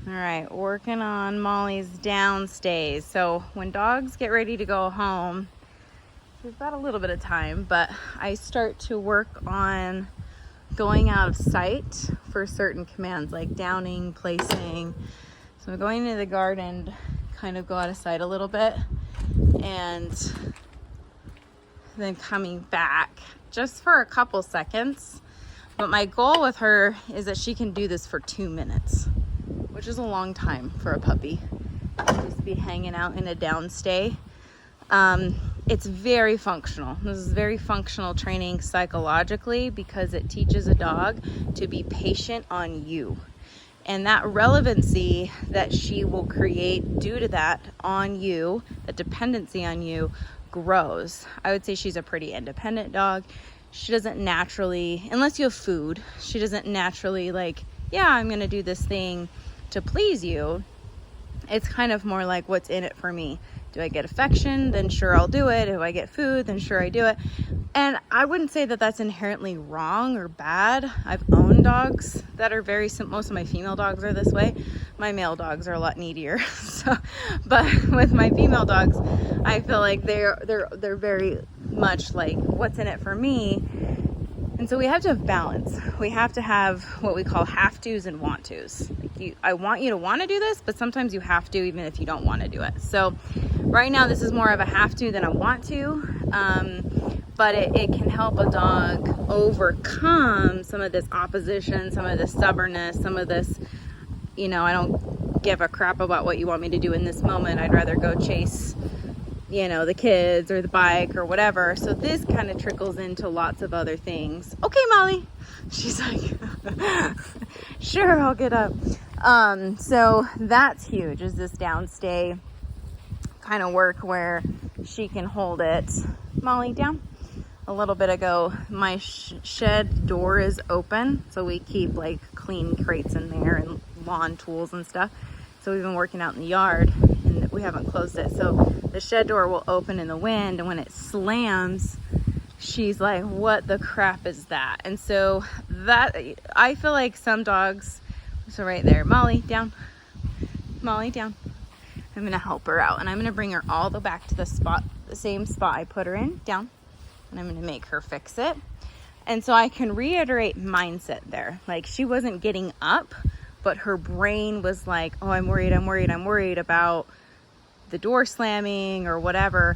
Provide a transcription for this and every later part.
All right, working on Molly's downstays. So when dogs get ready to go home, we've got a little bit of time, but I start to work on going out of sight for certain commands like downing, placing. So I'm going into the garden, kind of go out of sight a little bit, and then coming back just for a couple seconds. But my goal with her is that she can do this for 2 minutes, which is a long time for a puppy. Just be hanging out in a downstay. It's very functional. This is very functional training psychologically because it teaches a dog to be patient on you. And that relevancy that she will create due to that on you, the dependency on you, grows. I would say she's a pretty independent dog. She doesn't naturally, unless you have food, she doesn't naturally like, yeah, I'm gonna do this thing to please you. It's kind of more like, what's in it for me? Do I get affection? Then sure, I'll do it. If I get food, then sure, I do it. And I wouldn't say that that's inherently wrong or bad. I've owned dogs that are very simple. Most of my female dogs are this way. My male dogs are a lot needier. But with my female dogs, I feel like they're very much like, what's in it for me? And so we have to have balance. We have to have what we call have tos and want tos. Like I want you to want to do this, but sometimes you have to, even if you don't want to do it. So right now, this is more of a have to than a want to. But it can help a dog overcome some of this opposition, some of this stubbornness, some of this, I don't give a crap about what you want me to do in this moment. I'd rather go chase the kids or the bike or whatever. So this kind of trickles into lots of other things. Okay, Molly. She's like, sure, I'll get up. So that's huge, is this downstay kind of work where she can hold it. Molly, down. A little bit ago, my shed door is open. So we keep like clean crates in there and lawn tools and stuff. So we've been working out in the yard and we haven't closed it. So the shed door will open in the wind, and when it slams, she's like, what the crap is that? And so that, I feel like some dogs, so right there, Molly, down. Molly, down. I'm gonna help her out, and I'm gonna bring her all the way back to the same spot I put her in, down, and I'm gonna make her fix it. And so I can reiterate mindset there. Like, she wasn't getting up, but her brain was like, oh, I'm worried about the door slamming or whatever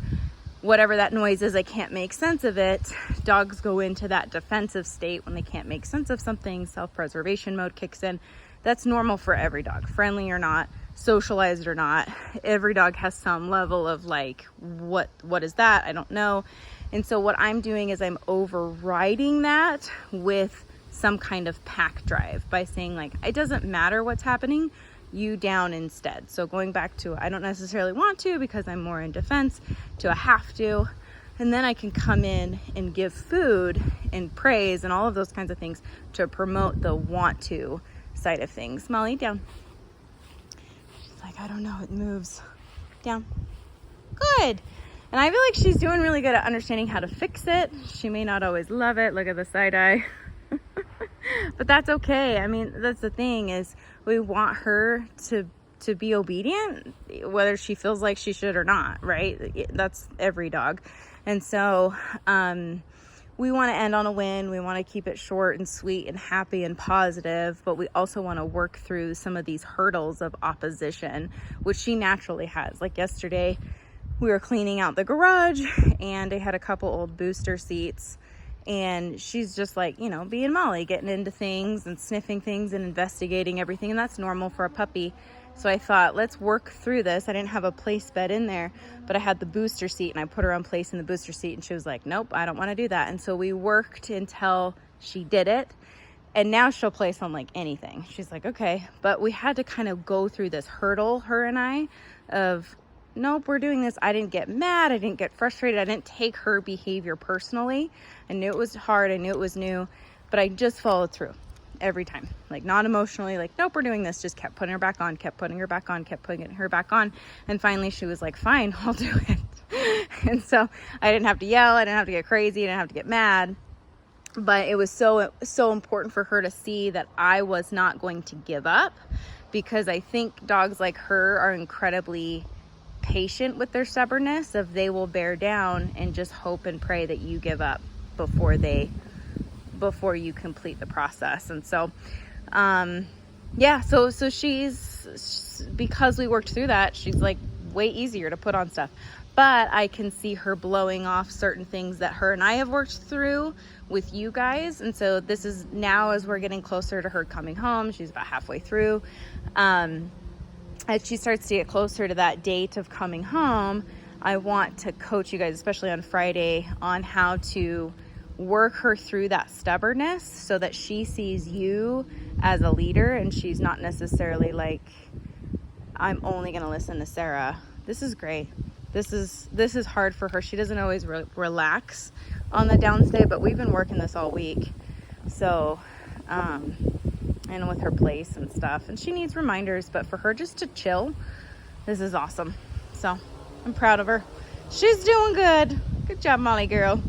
that noise is. I can't make sense of it. Dogs go into that defensive state when they can't make sense of something. Self-preservation mode kicks in. That's normal for every dog, friendly or not, socialized or not. Every dog has some level of like, what is that? I don't know. And so what I'm doing is I'm overriding that with some kind of pack drive by saying, like, it doesn't matter what's happening, you down instead. So going back to, I don't necessarily want to because I'm more in defense, to a have to. And then I can come in and give food and praise and all of those kinds of things to promote the want to side of things. Molly, down. She's like, I don't know, it moves. Down. Good. And I feel like she's doing really good at understanding how to fix it. She may not always love it. Look at the side eye. But that's okay. I mean, that's the thing, is we want her to be obedient, whether she feels like she should or not, right? That's every dog. And so we want to end on a win. We want to keep it short and sweet and happy and positive, but we also want to work through some of these hurdles of opposition, which she naturally has. Like yesterday, we were cleaning out the garage and I had a couple old booster seats, and she's just like, being Molly, getting into things and sniffing things and investigating everything. And that's normal for a puppy. So I thought, let's work through this. I didn't have a place bed in there, but I had the booster seat, and I put her on place in the booster seat, and she was like, nope, I don't want to do that. And so we worked until she did it. And now she'll place on like anything. She's like, okay. But we had to kind of go through this hurdle, her and I, of, nope, we're doing this. I didn't get mad. I didn't get frustrated. I didn't take her behavior personally. I knew it was hard. I knew it was new, but I just followed through every time. Like, not emotionally, like, nope, we're doing this. Just kept putting her back on, kept putting her back on, kept putting her back on. And finally she was like, fine, I'll do it. And so I didn't have to yell. I didn't have to get crazy. I didn't have to get mad. But it was so important for her to see that I was not going to give up, because I think dogs like her are incredibly patient with their stubbornness, of they will bear down and just hope and pray that you give up before you complete the process. And so yeah, so she's, because we worked through that, she's like way easier to put on stuff. But I can see her blowing off certain things that her and I have worked through with you guys. And so this is now, as we're getting closer to her coming home, she's about halfway through, as she starts to get closer to that date of coming home, I want to coach you guys, especially on Friday, on how to work her through that stubbornness so that she sees you as a leader, and she's not necessarily like, I'm only going to listen to Sarah. This is great. This is hard for her. She doesn't always relax on the downstay, but we've been working this all week. So, and with her place and stuff, and she needs reminders, but for her just to chill, this is awesome. So I'm proud of her. She's doing good. Good job, Molly girl.